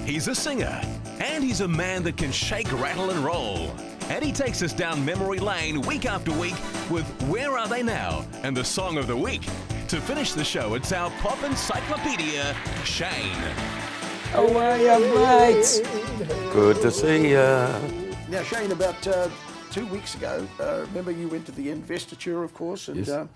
He's a singer, and he's a man that can shake, rattle, and roll. And he takes us down memory lane week after week with Where Are They Now? And the Song of the Week. To finish the show, it's our pop encyclopedia, Shane. How are you, mate? Good to see ya. Now, Shane, about 2 weeks ago, remember you went to the investiture, of course, and Yes.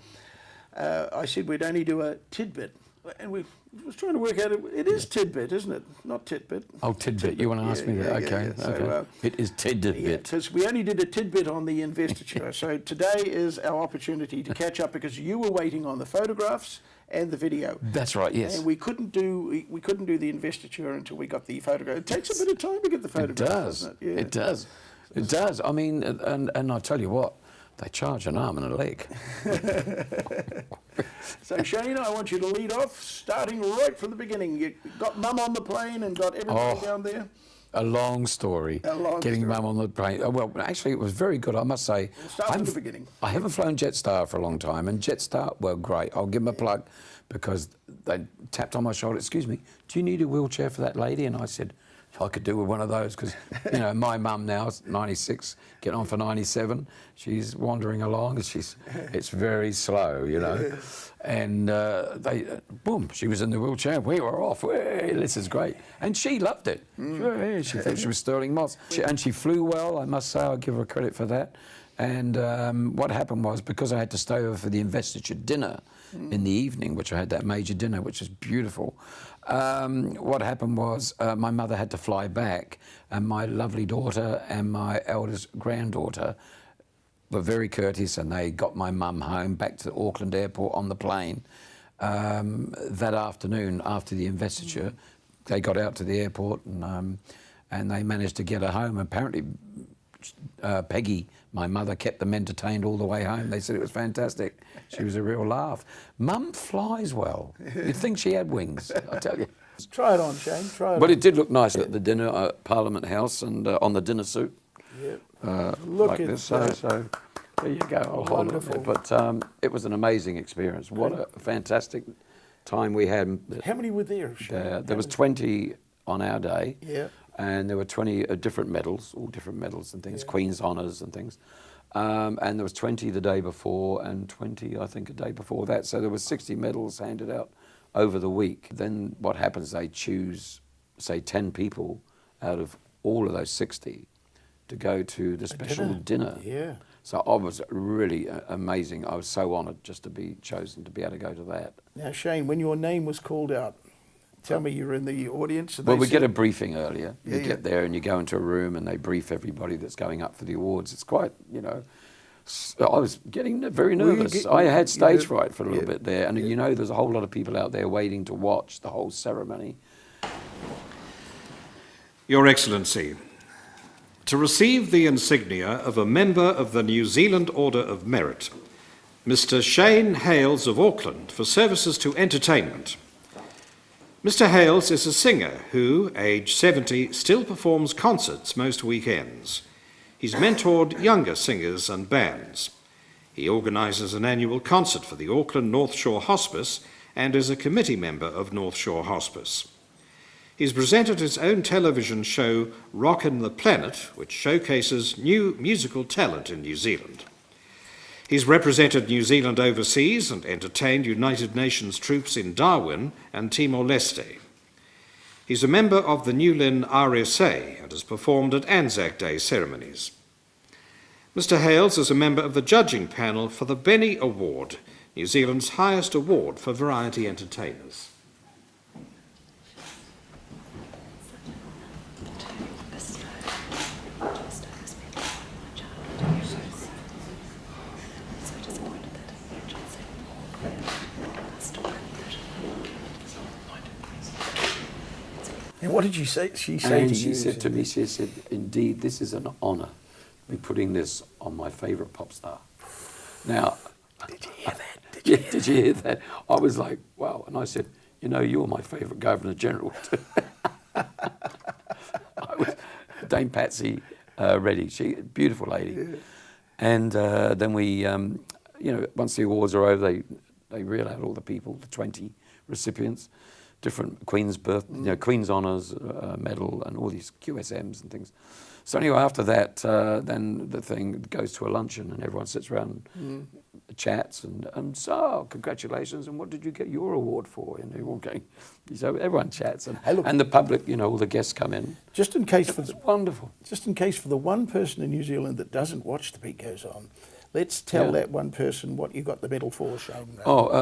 I said we'd only do a tidbit. And we was trying to work out, it is tidbit, isn't it? Not titbit. Oh, tidbit. You want to ask me that? Okay. So, Okay. It is tidbit. because we only did a tidbit on the investiture. So today is our opportunity to catch up because you were waiting on the photographs and the video. That's right. Yes. And we couldn't do the investiture until we got the photograph. It takes a bit of time to get the It photograph. does. Doesn't it? Yeah. It does. It does. I mean, and I tell you what, they charge an arm and a leg. So Shane, I want you to lead off, starting right from the beginning. You got Mum on the plane and got everything down there. A long story. Getting Mum on the plane. Well, actually, it was very good, I must say. We'll start from the beginning. I haven't flown Jetstar for a long time, and Jetstar were great. I'll give them a plug because they tapped on my shoulder. Excuse me, do you need a wheelchair for that lady? And I said, I could do with one of those because, you know, my mum now is 96, getting on for 97. She's wandering along. It's very slow, you know. And boom, she was in the wheelchair. We were off. Hey, this is great. And she loved it. She thought she was Sterling Moss. And she flew well, I must say. I'll give her credit for that. And what happened was, because I had to stay over for the investiture dinner in the evening, which I had that major dinner, which was beautiful, what happened was my mother had to fly back, and my lovely daughter and my eldest granddaughter were very courteous, and they got my mum home back to Auckland Airport on the plane. That afternoon, after the investiture, they got out to the airport and they managed to get her home. Apparently, Peggy, my mother, kept them entertained all the way home. They said it was fantastic. She was a real laugh. Mum flies well. You'd think she had wings, I tell you. Try it on, Shane. Try it But on. it did look nice at the dinner at Parliament House and on the dinner suit. Look like at this. that. So there you go. I'll hold it there. But it was an amazing experience. What a fantastic time we had. How many were there, Shane? There was 20 on our day. Yeah. And there were 20 different medals, all different medals and things, Queen's Honours and things. And there was 20 the day before and 20, I think, a day before that. So there was 60 medals handed out over the week. Then what happens, they choose, say, 10 people out of all of those 60 to go to the special dinner. Yeah. So I was really amazing. I was so honoured just to be chosen to be able to go to that. Now, Shane, when your name was called out, tell me you were in the audience. Well, we get a briefing earlier. You Yeah, get there and you go into a room and they brief everybody that's going up for the awards. It's quite, you know, I was getting very nervous. I had stage fright for a little bit there. And, you know, there's a whole lot of people out there waiting to watch the whole ceremony. Your Excellency, to receive the insignia of a member of the New Zealand Order of Merit, Mr. Shane Hales of Auckland, for services to entertainment. Mr. Hales is a singer who, aged 70, still performs concerts most weekends. He's mentored younger singers and bands. He organises an annual concert for the Auckland North Shore Hospice and is a committee member of North Shore Hospice. He's presented his own television show, Rockin' the Planet, which showcases new musical talent in New Zealand. He's represented New Zealand overseas and entertained United Nations troops in Darwin and Timor-Leste. He's a member of the New Lynn RSA and has performed at Anzac Day ceremonies. Mr. Hales is a member of the judging panel for the Benny Award, New Zealand's highest award for variety entertainers. And what did you say? She say And to she you? said to me, she said, indeed, this is an honour to be putting this on my favourite pop star. Now, Did you hear that? did you hear that? I was like, wow. And I said, you know, you're my favourite Governor General. Dame Patsy Reddy, she beautiful lady. Yeah. And then we, you know, once the awards are over, they reel out all the people, the 20 recipients. different Queen's Queen's Honours medal and all these QSMs and things. So anyway, after that, then the thing goes to a luncheon and everyone sits around and chats and so, congratulations, and what did you get your award for? And they're all going, so everyone chats and the public, all the guests come in. Just in case for It's wonderful. Just in case for the one person in New Zealand that doesn't watch The Beat Goes On, let's tell that one person what you got the medal for, Shane.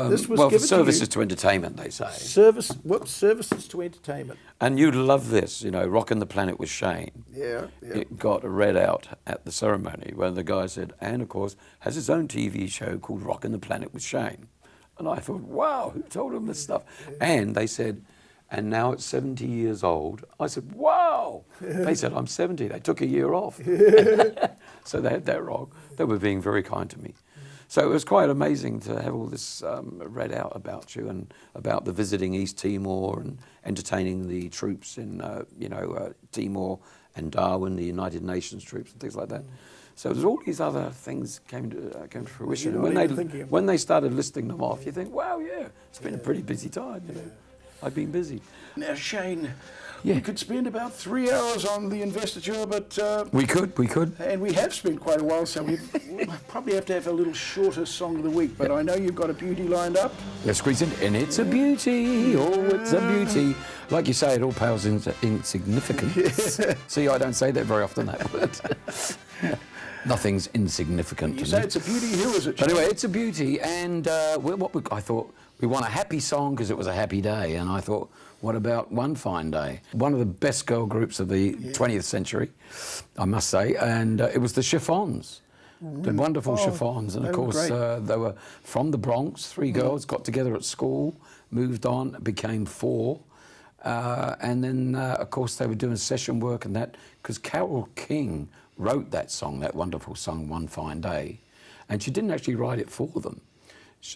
This was for services to entertainment, they say. Services to entertainment. And you'd love this, Rockin' the Planet with Shane. Yeah. It got read out at the ceremony where the guy said, and of course, has his own TV show called Rockin' the Planet with Shane. And I thought, wow, who told him this stuff? And they said, and now it's 70 years old. I said, wow. They said, I'm 70. They took a year off. So they had that wrong. They were being very kind to me. So it was quite amazing to have all this read out about you and about the visiting East Timor and entertaining the troops in, Timor and Darwin, the United Nations troops and things like that. So there's all these other things came to fruition. And when they started listing them off, you think, wow, yeah, it's been a pretty busy time. I've been busy. Now, Shane, we could spend about 3 hours on the investiture, but... We could. And we have spent quite a while, so we'll probably have to have a little shorter song of the week, but I know you've got a beauty lined up. Let's squeeze in. And it's a beauty, it's a beauty. Like you say, it all pales into insignificance. See, I don't say that very often, that word. Nothing's insignificant You to say me. it's a beauty, who is it? But anyway, it's a beauty, and I thought we want a happy song because it was a happy day, and I thought, what about One Fine Day? One of the best girl groups of the 20th century, I must say, and it was the Chiffons. The wonderful Chiffons, and of course they were from the Bronx. 3 girls got together at school, moved on, became 4. And then, of course, they were doing session work and that, because Carole King wrote that song, that wonderful song, One Fine Day. And she didn't actually write it for them.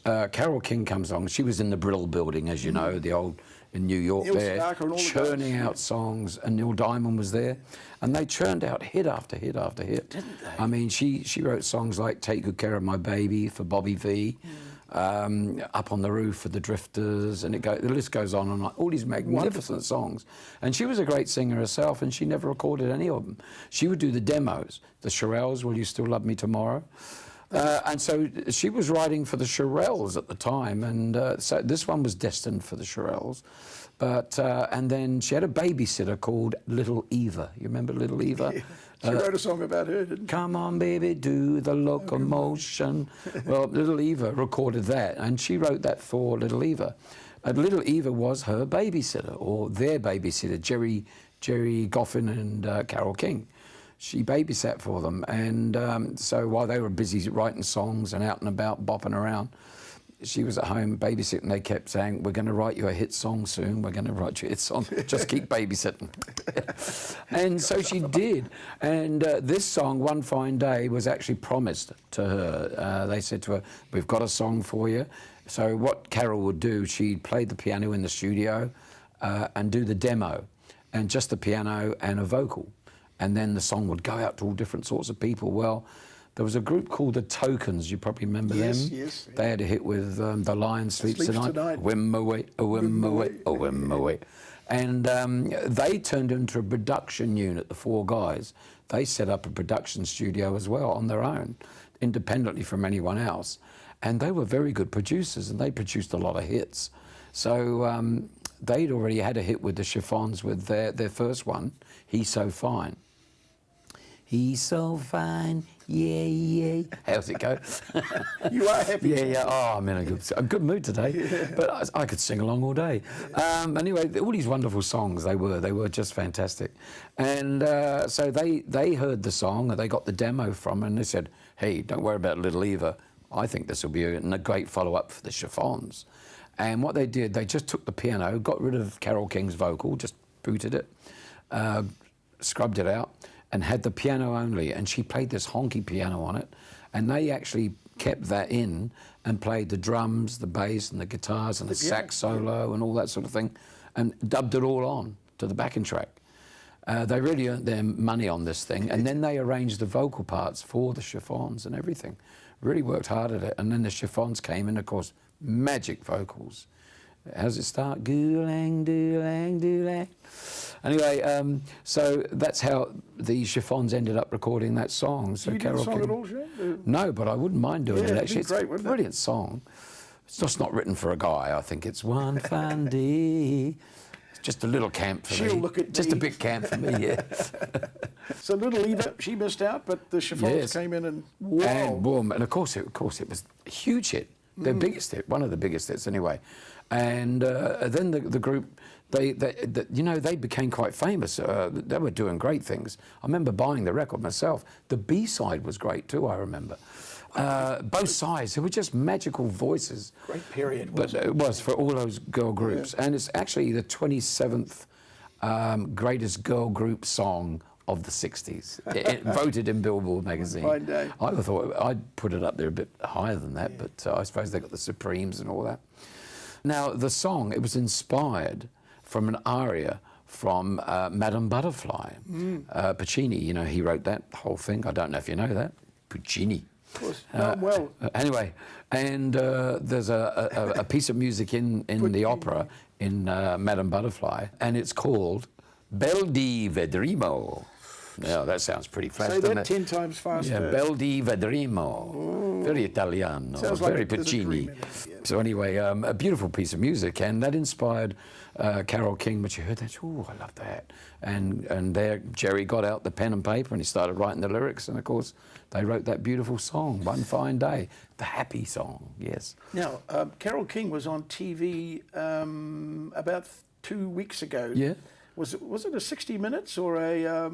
Carole King comes along. She was in the Brill building, as you know, the old, in New York there, churning out songs, and Neil Diamond was there. And they churned out hit after hit after hit. Didn't they? I mean, she wrote songs like Take Good Care of My Baby for Bobby V. Up on the Roof for the Drifters, and the list goes on and on. All these magnificent songs. And she was a great singer herself, and she never recorded any of them. She would do the demos, the Shirelles, Will You Still Love Me Tomorrow? And so she was writing for the Shirelles at the time, and so this one was destined for the Shirelles. But, and then she had a babysitter called Little Eva. You remember Little Eva? She wrote a song about her, didn't she? Come on, baby, do the locomotion. Well, Little Eva recorded that, and she wrote that for Little Eva. And Little Eva was her babysitter, or their babysitter, Jerry Goffin and Carole King. She babysat for them, and so while they were busy writing songs and out and about, bopping around, she was at home babysitting. They kept saying, we're going to write you a hit song soon. We're going to write you a hit song. Just keep babysitting. And so she did. And this song, One Fine Day, was actually promised to her. They said to her, we've got a song for you. So what Carole would do, she'd play the piano in the studio and do the demo, and just the piano and a vocal. And then the song would go out to all different sorts of people. Well, there was a group called the Tokens. You probably remember them. Yes. They had a hit with The Lion Sleeps Tonight. Whim away, oh whim away, oh whim away. And they turned into a production unit, the 4 guys. They set up a production studio as well on their own, independently from anyone else. And they were very good producers, and they produced a lot of hits. So they'd already had a hit with the Chiffons with their first one, He's So Fine. He's so fine, yeah, yeah. How's it go? You are happy. Yeah. Oh, I'm in a good mood today. But I could sing along all day. Anyway, all these wonderful songs, they were just fantastic. And so they heard the song, and they got the demo from, and they said, hey, don't worry about Little Eva. I think this will be a great follow-up for the Chiffons. And what they did, they just took the piano, got rid of Carole King's vocal, just booted it, scrubbed it out, and had the piano only, and she played this honky piano on it, and they actually kept that in and played the drums, the bass, and the guitars, and the sax solo, and all that sort of thing, and dubbed it all on to the backing track. They really earned their money on this thing, and then they arranged the vocal parts for the Chiffons and everything. Really worked hard at it, and then the Chiffons came in, of course, magic vocals. How does it start? Goolang, doolang, doolang. Anyway, so that's how the Chiffons ended up recording that song. So You do the Carole song King. at all, Shane? No, but I wouldn't mind doing Yeah, it. it'd be Actually, it's great, a wouldn't it? brilliant song. It's just not written for a guy. I think it's one fine day. It's just a little camp for me. She'll look at just me. a bit camp for me. Yeah. So little Eva, she missed out, but the Chiffons Yes. came in and wow. And boom, and of course it was a huge hit, their biggest hit, one of the biggest hits anyway. And then the group, they became quite famous. They were doing great things. I remember buying the record myself. The B-side was great too, I remember. Both sides, they were just magical voices. Great period, But wasn't it? it was for all those girl groups. And it's actually the 27th greatest girl group song of the 60s. It voted in Billboard magazine. Fine day. I thought I'd put it up there a bit higher than that, but I suppose they got the Supremes and all that. Now, the song, it was inspired from an aria from Madame Butterfly. Puccini, he wrote that whole thing. I don't know if you know that. Puccini. Of course. No, well, Anyway, and there's a piece of music in the opera in Madame Butterfly, and it's called Bel di Vedremo. Now, that sounds pretty flash, say doesn't that it? 10 times faster. Yeah, Bel di Vedremo. Very Italiano, Sounds like very there's a dream Puccini. in it, yeah. So anyway, a beautiful piece of music, and that inspired Carole King. But you heard that, oh, I love that. And there, Jerry got out the pen and paper, and he started writing the lyrics. And of course, they wrote that beautiful song, One Fine Day, the happy song. Yes. Now, Carole King was on TV about 2 weeks ago. Yeah. Was it a 60 Minutes or a?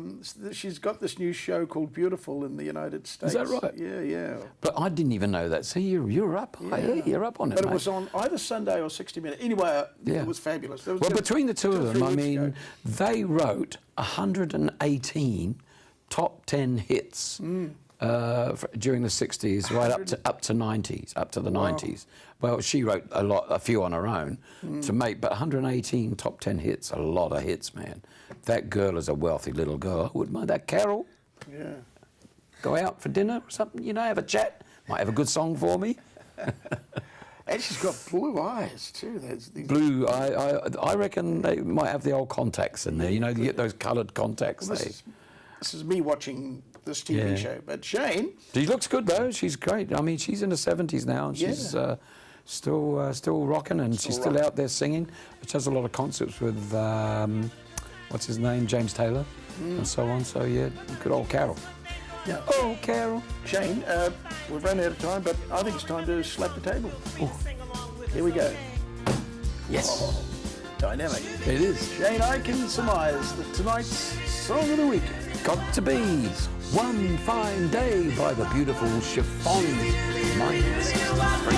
She's got this new show called Beautiful in the United States. that right? Yeah, yeah. But I didn't even know that. See, you're up. Yeah. You're up on it, But mate. it was on either Sunday or 60 Minutes. Anyway, Yeah. it was fabulous. There was Well, just between the two of 2 or them, 3 I weeks mean, ago. they wrote 118 top 10 hits during the 60s, right up to 90s, up to the 90s. Well, she wrote a few on her own to make, but 118 top 10 hits, a lot of hits, man. That girl is a wealthy little girl. I wouldn't mind that. Carol, Yeah. go out for dinner or something, have a chat. Might have a good song for me. And she's got blue eyes too. These Blue, I reckon they might have the old contacts in there. You get those coloured contacts. This is me watching this TV Yeah. show. But Shane, She looks good though. She's great. I mean, she's in her 70s now, and she's still rocking, and she's still out there singing. She does a lot of concerts with what's his name, James Taylor, and so on. So yeah, good old Carol. yeah. Oh, Carol. Shane, we've run out of time, but I think it's time to slap the table. Here we go. Yes, Dynamic. it is. Shane, I can surmise that tonight's song of the week. Got to be One Fine Day by the beautiful Chiffons. 1963.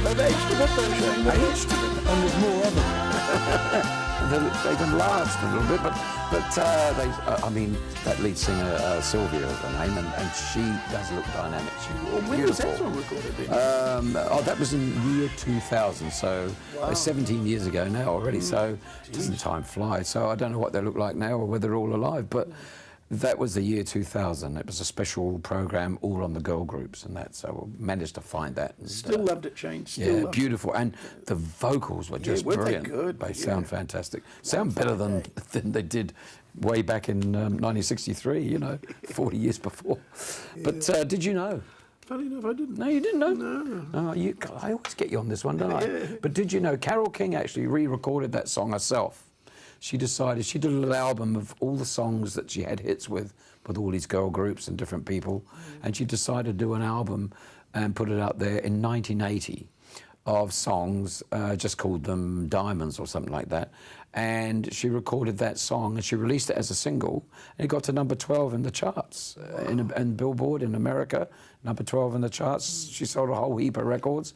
They've aged a bit though, Shane. Aged, and there's more of them. they even laughed a little bit, but I mean, that lead singer Sylvia is her name, and she does look dynamic. She's When was beautiful. that song recorded then? That was in the year 2000, so Wow. 17 years ago now already. So doesn't time fly? So I don't know what they look like now or whether they're all alive, but. That was the year 2000. It was a special program all on the girl groups and that. So we managed to find that. And, Still loved it, Shane. Still yeah, loved beautiful. And the vocals were just weren't they brilliant. good? They Yeah. sound fantastic. Sound better than they did way back in 1963, you know, 40 years before. But did you know? Funny enough, I didn't. No, you didn't know? No. Oh, I always get you on this one, don't I? But did you know Carole King actually re-recorded that song herself? She decided, she did a little album of all the songs that she had hits with all these girl groups and different people. And she decided to do an album and put it out there in 1980 of songs, just called them Diamonds or something like that. And she recorded that song and she released it as a single. And it got to number 12 in the charts, in Billboard in America, number 12 in the charts. She sold a whole heap of records.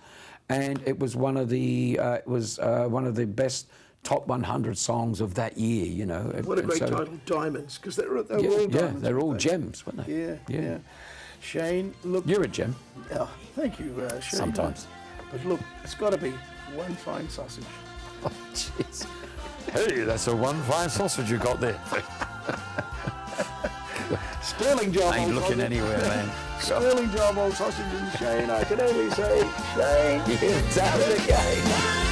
And it was one of the, one of the best top 100 songs of that year, you know. What a And great so, title, Diamonds, because they were all yeah, diamonds. they're all weren't they? gems, weren't they? Yeah. Shane, look. You're a gem. Oh, thank you, Shane. Sometimes. But look, it's got to be one fine sausage. Oh, jeez. Hey, that's a one fine sausage you got there. Sterling job. I ain't old looking sausage. anywhere, man. Sterling job, old sausage and Shane. I can only say, Shane. You're down again.